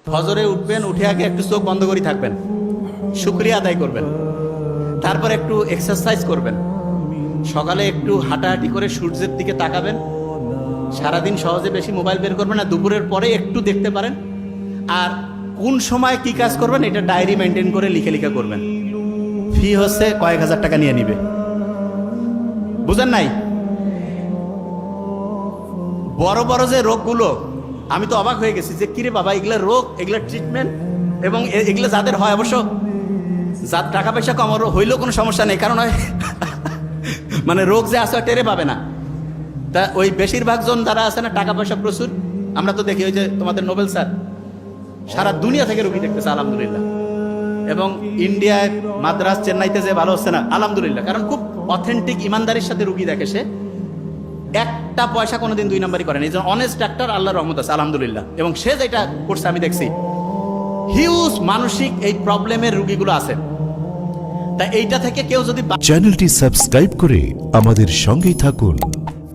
ফজরে উঠবেন, উঠে আগে একটু চোখ বন্ধ করে থাকবেন, শুকরিয়া আদায় করবেন, তারপর একটু এক্সারসাইজ করবেন, সকালে একটু হাঁটাহাঁটি করে সূর্যের দিকে তাকাবেন, সারাদিন সহজে বেশি মোবাইল বের করবেন না, দুপুরের পরে একটু দেখতে পারেন, আর কোন সময় কি কাজ করবেন এটা ডায়েরি মেনটেন করে লিখে লিখে করবেন। ফি হচ্ছে কয়েক হাজার টাকা নিয়ে নিবে, বুঝেন নাই? বড় বড় যে রোগগুলো, আমি তো অবাক হয়ে গেছি যে কিরে বাবা, এগুলো রোগ, এগুলো ট্রিটমেন্ট, এবং এগুলো যাদের হয়, অবশ্য যার টাকা পয়সা কম হইলেও কোনো সমস্যা নেই, কারণ মানে রোগ যে আসে টেরে পাবে না। তা ওই বেশিরভাগ জন যারা আছে না, টাকা পয়সা প্রচুর, আমরা তো দেখি ওই যে তোমাদের নোবেল স্যার সারা দুনিয়া থেকে রুগী দেখতেছে আলহামদুলিল্লাহ, এবং ইন্ডিয়ায় মাদ্রাস চেন্নাইতে যে ভালো হচ্ছে না আলহামদুলিল্লাহ, কারণ খুব অথেন্টিক ইমানদারির সাথে রুগী দেখে, সে একটা পয়সা কোনোদিন দুই নাম্বারই করেন, এই জন্য অনেস্ট ডাক্তার, আল্লাহর রহমত আছে আলহামদুলিল্লাহ। এবং সে যেটা করছে আমি দেখছি, হিউজ মানসিক এই প্রবলেমের রুগীগুলো আছে। তা এইটা থেকে কেউ যদি চ্যানেলটি সাবস্ক্রাইব করে আমাদের সঙ্গেই থাকুন।